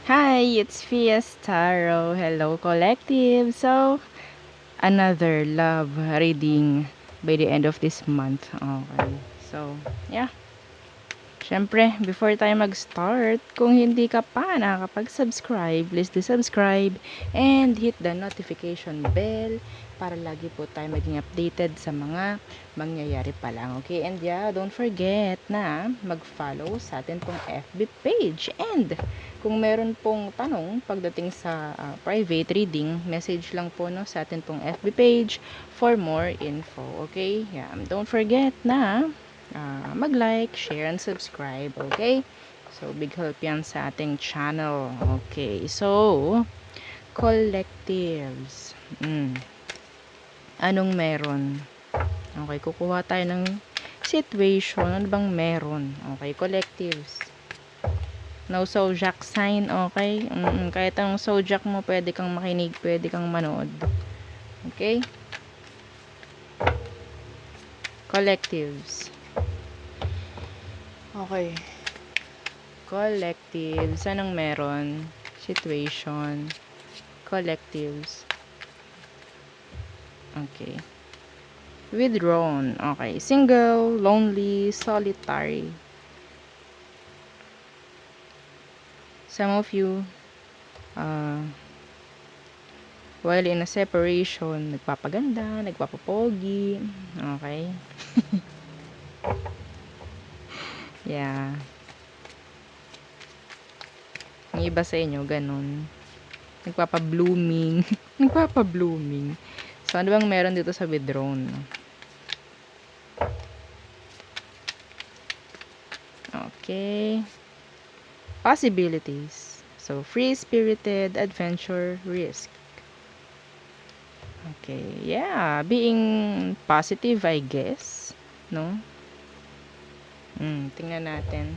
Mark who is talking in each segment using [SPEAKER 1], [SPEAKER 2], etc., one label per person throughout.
[SPEAKER 1] Hi, it's Fiestaro. Hello, collective. So, another love reading by the end of this month. Okay. So, yeah. Siyempre, before tayo mag-start, kung hindi ka pa nakakapag-subscribe, please do subscribe and hit the notification bell para lagi po tayo maging updated sa mga mangyayari pa lang. Okay? And yeah, don't forget na mag-follow sa atin pong FB page. And kung meron pong tanong pagdating sa private reading, message lang po no, sa atin pong FB page for more info. Okay? Yeah, don't forget na mag-like, share, and subscribe. Okay? So, big help yan sa ating channel. Okay. So, collectives. Anong meron? Okay, kukuha tayo ng situation. Ano bang meron? Okay, collectives. No zodiac sign, okay? Kahit ang zodiac mo, pwede kang makinig, pwede kang manood. Okay? Collectives. Okay. Collectives. Anong meron? Situation. Collectives. Okay. Withdrawn. Okay. Single, lonely, solitary. Some of you, while in a separation, nagpapaganda, nagpapapogi. Okay. Yeah. Yung iba sa inyo, ganun. Nagpapa-blooming. Nagpapa-blooming. So, ano bang meron dito sa withdrawn? Okay. Possibilities. So, free-spirited, adventure, risk. Okay. Yeah. Being positive, I guess. No? Tingnan natin.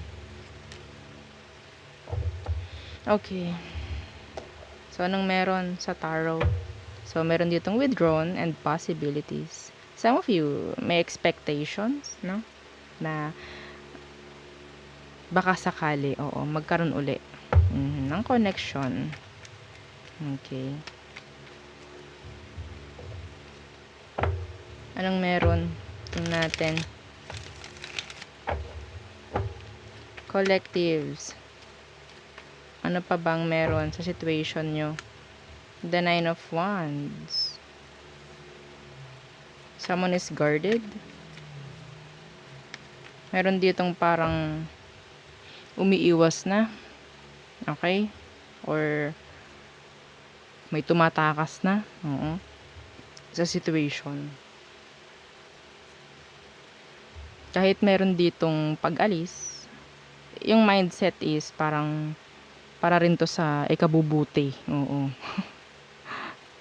[SPEAKER 1] Okay. So, anong meron sa tarot? So, meron ditong withdrawn and possibilities. Some of you may expectations, no? Na baka sakali, oo, magkaroon uli ng connection. Okay. Anong meron? Tingnan natin. Collectives. Ano pa bang meron sa situation nyo? The Nine of Wands. Someone is guarded. Meron ditong parang umiiwas na. Okay? Or may tumatakas na. Oo. Sa situation. Kahit meron ditong pag-alis, yung mindset is parang para rin to sa ikabubuti. Oo.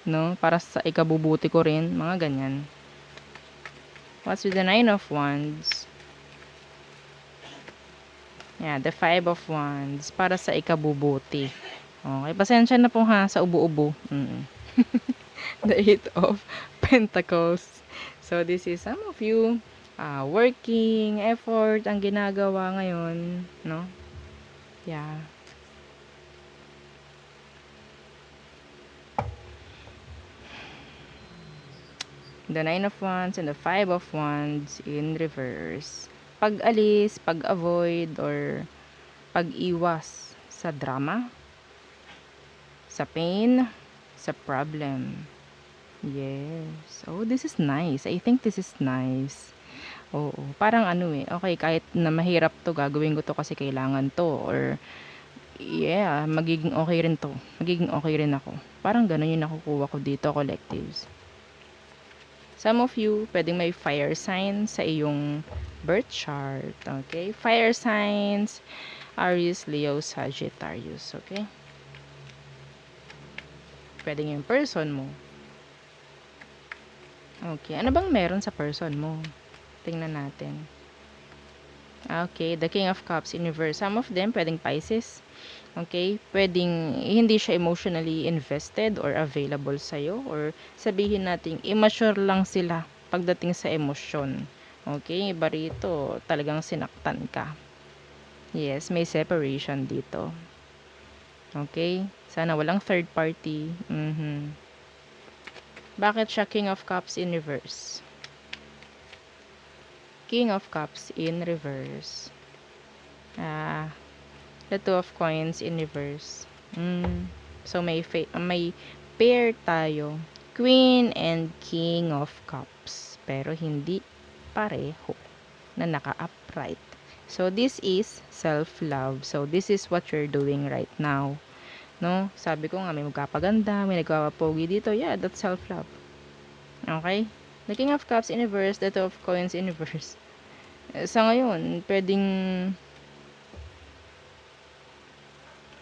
[SPEAKER 1] No? Para sa ikabubuti ko rin. Mga ganyan. What's with the Nine of Wands? Yeah, the Five of Wands. Para sa ikabubuti. Okay. Pasensya na po ha sa ubo-ubo. The Eight of Pentacles. So, this is some of you working, effort ang ginagawa ngayon. No? Yeah. The Nine of Wands and the Five of Wands in reverse. Pag-alis, pag-avoid, or pag-iwas sa drama, sa pain, sa problem. Yes. Oh, this is nice. I think this is nice. Oo. Parang ano eh. Okay, kahit na mahirap to, gagawin ko to kasi kailangan to. Or, yeah, magiging okay rin to. Magiging okay rin ako. Parang ganun yung nakukuha ko dito, collectives. Some of you, pwedeng may fire sign sa iyong birth chart. Okay? Fire signs, Aries, Leo, Sagittarius. Okay? Pwedeng yung person mo. Okay. Ano bang meron sa person mo? Tingnan natin. Okay. The King of Cups in reverse. Some of them, pwedeng Pisces. Okay? Pwedeng hindi siya emotionally invested or available sa'yo. Or sabihin natin, immature lang sila pagdating sa emosyon. Okay? Iba rito, talagang sinaktan ka. Yes, may separation dito. Okay? Sana walang third party. Bakit siya King of Cups in reverse? King of Cups in reverse. The Two of Coins in reverse. So may pair tayo. Queen and King of Cups. Pero hindi pareho na naka-upright. So this is self-love. So this is what you're doing right now. No? Sabi ko nga may magpapaganda, may nagpapapogi dito. Yeah, that's self-love. Okay? The King of Cups in reverse, the Two of Coins in reverse. Sa ngayon, pwedeng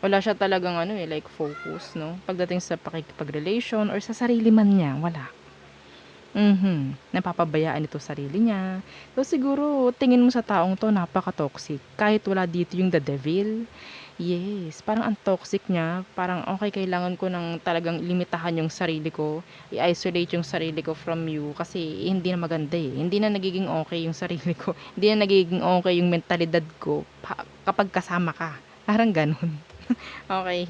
[SPEAKER 1] wala siya talagang like focus, no? Pagdating sa pakikipag-relation or sa sarili man niya, wala. Napapabayaan ito sarili niya. So, siguro, tingin mo sa taong to, napaka-toxic. Kahit wala dito yung the devil. Yes, parang ang toxic niya. Parang, okay, kailangan ko ng talagang limitahan yung sarili ko. I-isolate yung sarili ko from you. Kasi, hindi na maganda eh. Hindi na nagiging okay yung sarili ko. Hindi na nagiging okay yung mentalidad ko kapag kasama ka. Parang ganun. Okay.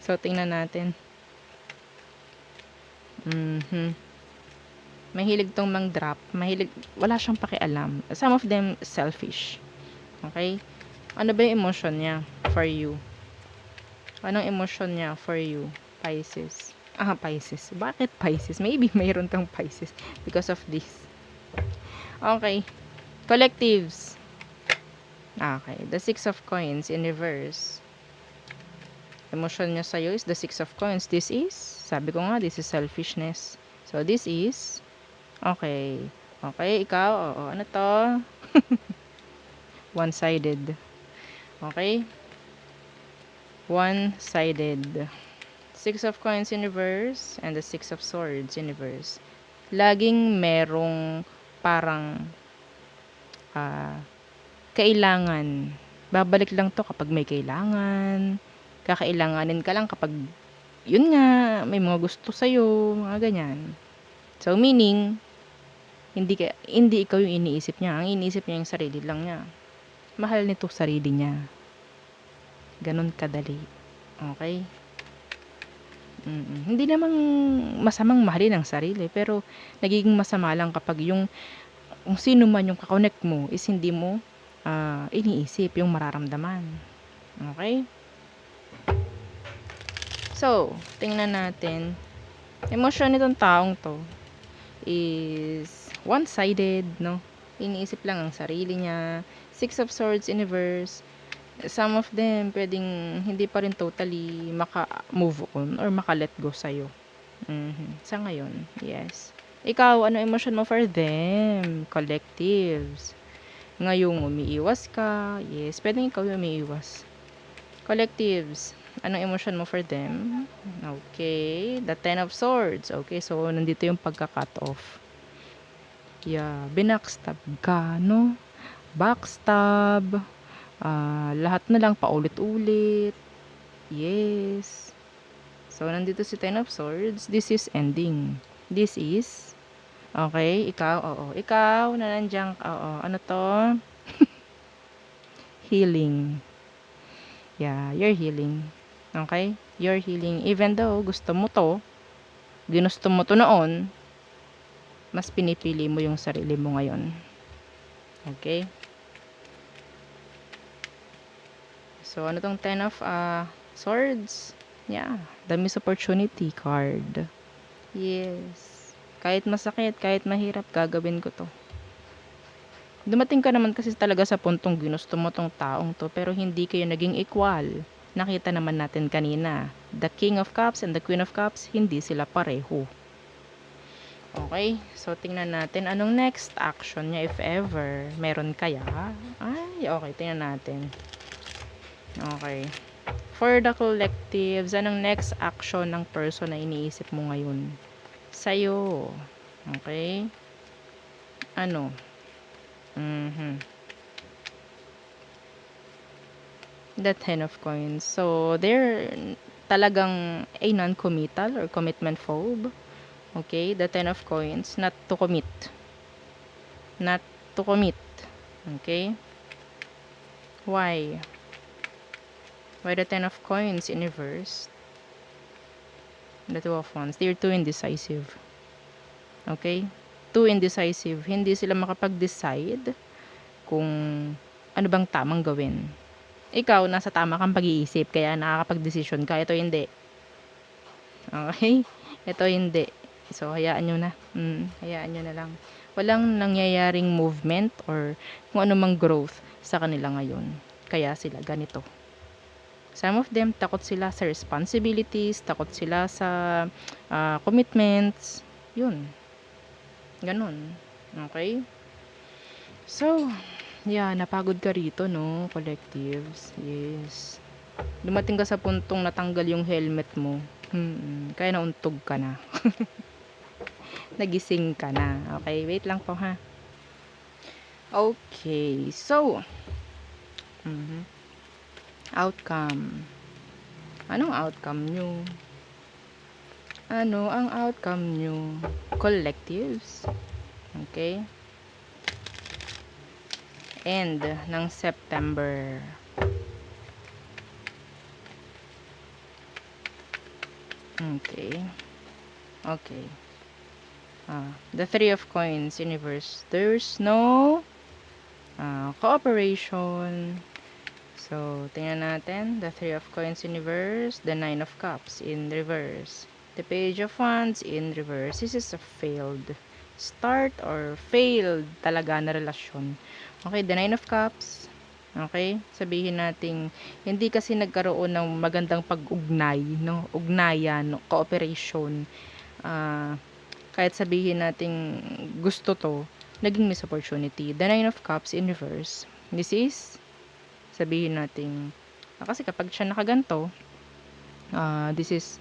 [SPEAKER 1] So, tingnan natin. Mahilig tong mang-drop. Wala siyang pakialam. Some of them selfish. Okay? Ano ba yung emotion niya for you? Anong emotion niya for you? Pisces. Pisces. Bakit Pisces? Maybe mayroon kang Pisces because of this. Okay. Collectives. Okay. The Six of Coins in reverse. Emotion niya sa'yo is the Six of Coins. This is, sabi ko nga, this is selfishness. So, this is, okay. Okay, ikaw, oo, ano to? One-sided. Okay? One-sided. Six of Coins in reverse and the Six of Swords in reverse. Laging merong parang kailangan. Babalik lang to kapag may kailangan. Kakailanganin ka lang kapag yun nga, may mga gusto sa'yo, mga ganyan. So, meaning, hindi ikaw yung iniisip niya. Ang iniisip niya yung sarili lang niya. Mahal nito sarili niya. Ganon kadali. Okay? Hindi namang masamang mahalin ang sarili, pero nagiging masama lang kapag yung kung sino man yung kakonect mo is hindi mo iniisip yung mararamdaman. Okay? So, tingnan natin. Emosyon nitong taong to is one-sided, no? Iniisip lang ang sarili niya. Six of Swords in reverse. Some of them, pwedeng hindi pa rin totally maka-move on or maka-let go sa'yo. Sa ngayon, yes. Ikaw, ano emotion mo for them? Collectives. Ngayong umiiwas ka, yes, pwedeng ikaw yung umiiwas. Collectives, anong emotion mo for them? Okay, the Ten of Swords. Okay, so nandito yung pagka-cut off. Yeah, binackstab ka, no? Backstab. Lahat na lang paulit-ulit. Yes. So, nandito si Ten of Swords. This is ending. This is, okay, ikaw, oo. Ikaw, na nandiyan, oo. Ano to? Healing. Yeah, you're healing. Okay? You're healing. Even though gusto mo to, ginusto mo to noon, mas pinipili mo yung sarili mo ngayon. Okay? So, ano tong Ten of Swords? Yeah, the Miss Opportunity card. Yes. Kahit masakit, kahit mahirap, gagawin ko to. Dumating ka naman kasi talaga sa puntong ginusto mo tong taong to, pero hindi kayo naging equal. Nakita naman natin kanina, the King of Cups and the Queen of Cups, hindi sila pareho. Okay, so tingnan natin anong next action niya if ever. Meron kaya? Ay, okay, tingnan natin. Okay. For the collectives, anong next action ng person na iniisip mo ngayon? Sa'yo. Okay? Ano? The Ten of Coins. So, they're talagang a non-committal or commitment phobe. Okay? The Ten of Coins. Not to commit. Not to commit. Okay? Why? By the 10 of coins in reverse. The 2 of wands. They're too indecisive. Okay? Too indecisive. Hindi sila makapag-decide kung ano bang tamang gawin. Ikaw, nasa tama kang pag-iisip, kaya nakakapag-desisyon ka. Ito hindi. Okay? Ito hindi. So, hayaan nyo na. Hayaan nyo na lang. Walang nangyayaring movement or kung anumang growth sa kanila ngayon. Kaya sila ganito. Some of them, takot sila sa responsibilities, takot sila sa commitments. Yun. Ganun. Okay? So, yeah, napagod ka rito, no, collectives. Yes. Dumating ka sa puntong natanggal yung helmet mo. Kaya nauntog ka na. Nagising ka na. Okay, wait lang po ha. Okay, so, outcome. Anong outcome nyo? Ano ang outcome nyo? Collectives. Okay. End ng September. Okay. Okay. The 3 of coins, universe. There's no cooperation. So, tingnan natin. The 3 of coins in reverse. The 9 of cups in reverse. The page of wands in reverse. This is a failed start or failed talaga na relasyon. Okay, the 9 of cups. Okay, sabihin nating hindi kasi nagkaroon ng magandang pag-ugnay, no? Ugnayan, no? Cooperation. Kahit sabihin nating gusto to, naging miss opportunity. The 9 of cups in reverse. This is sabihin nating kasi kapag siya nakaganto, this is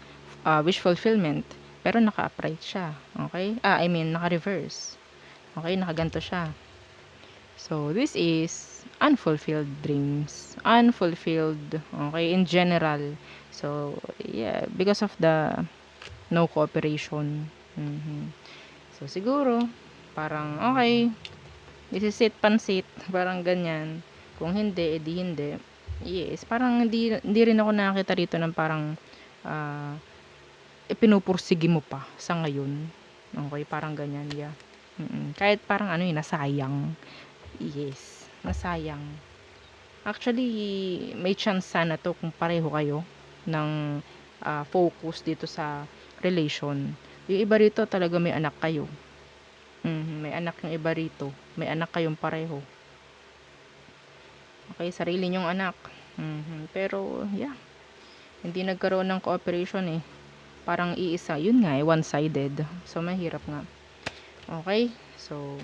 [SPEAKER 1] wish fulfillment. Pero naka-upright siya. Okay? I mean, naka-reverse. Okay? Nakaganto siya. So, this is unfulfilled dreams. Unfulfilled, okay, in general. So, yeah, because of the no cooperation. So, siguro, parang, okay, this is it, pansit. Parang ganyan. Kung hindi, edi hindi. Yes, parang hindi rin ako nakakita rito ng parang pinupursige mo pa sa ngayon. Okay, parang ganyan, yeah. Kahit parang ano yun, nasayang. Yes, nasayang. Actually, may chance sana to kung pareho kayo ng focus dito sa relation. Yung iba rito talaga may anak kayo. May anak yung iba rito. May anak kayong pareho. Okay, sarili nyong anak. Pero, yeah. Hindi nagkaroon ng cooperation eh. Parang iisa. Yun nga eh, one-sided. So, mahirap nga. Okay, so,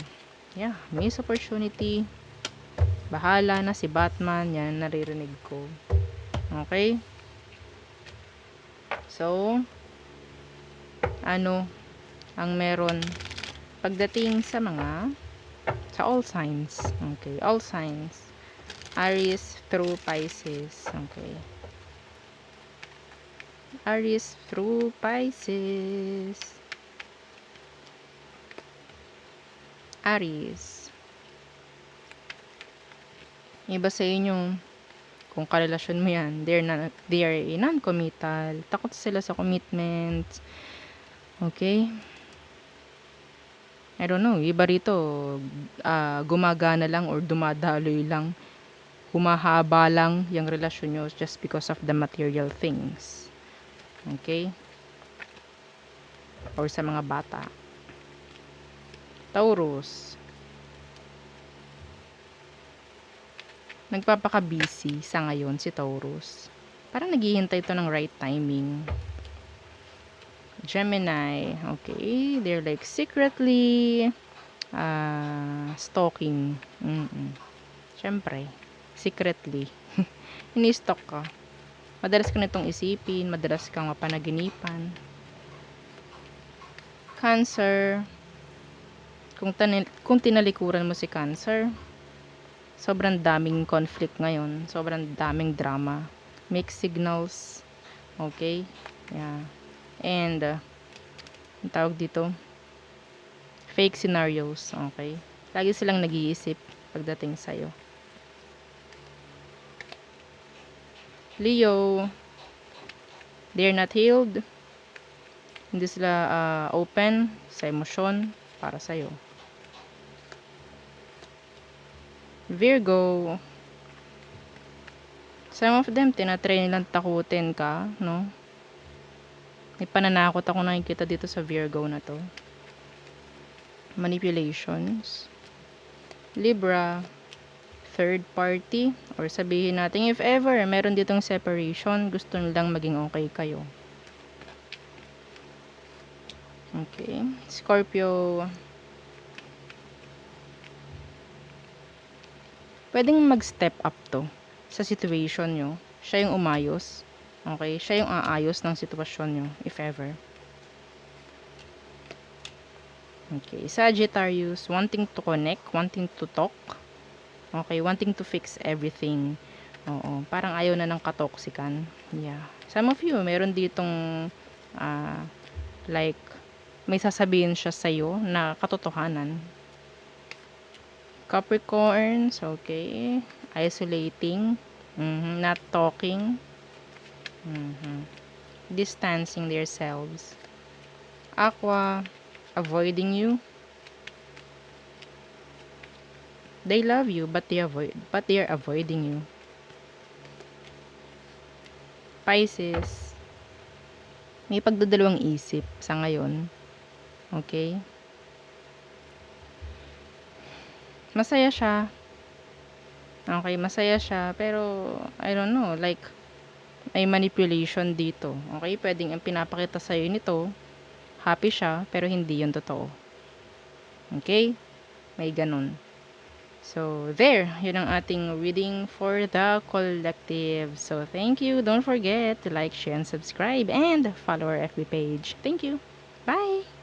[SPEAKER 1] yeah, missed opportunity. Bahala na si Batman. Yan, naririnig ko. Okay? So, ano ang meron pagdating sa all signs. Okay, all signs. Aries through Pisces. Okay. Aries through Pisces. Aries. Iba sa inyo, kung karelasyon mo yan, they are non-committal. Takot sila sa commitment. Okay? I don't know. Iba rito, gumagana lang or dumadaloy lang. Humahaba lang yung relasyon nyo just because of the material things. Okay? Or sa mga bata. Taurus. Nagpapaka-busy sa ngayon si Taurus. Parang naghihintay ito ng right timing. Gemini. Okay. They're like secretly stalking. Siyempre. Secretly. Ini-stalk ka. Madalas ka nitong isipin. Madalas kang mapanaginipan. Cancer. Kung tinalikuran mo si Cancer, sobrang daming conflict ngayon. Sobrang daming drama. Mixed signals. Okay? Yeah. And, ang tawag dito, fake scenarios. Okay? Lagi silang nag-iisip pagdating sa'yo. Leo, they're not healed. Hindi sila open sa emosyon para sa'yo. Virgo, some of them, tinatry nilang takutin ka, no? May pananakot ako nakikita dito sa Virgo na to. Manipulations. Libra, third party, or sabihin natin, if ever, meron ditong separation, gusto nilang maging okay kayo. Okay. Scorpio, pwedeng mag-step up to sa situation nyo. Siya yung umayos. Okay? Siya yung aayos ng sitwasyon nyo, if ever. Okay. Sagittarius, wanting to connect, wanting to talk. Okay, wanting to fix everything. Oo, parang ayaw na ng katoksikan. Yeah. Some of you, meron ditong like, may sasabihin siya sa'yo na katotohanan. Capricorns, okay. Isolating. Not talking. Distancing themselves. Aqua, avoiding you. They love you, but they are avoiding you. Pisces, may pagdadalawang isip sa ngayon. Okay? Masaya siya. Okay, masaya siya. Pero, I don't know, like, may manipulation dito. Okay? Pwedeng ang pinapakita sa'yo nito, happy siya, pero hindi yun totoo. Okay? May ganun. So, there. Yun ang ating reading for the collective. So, thank you. Don't forget to like, share, and subscribe. And follow our FB page. Thank you. Bye!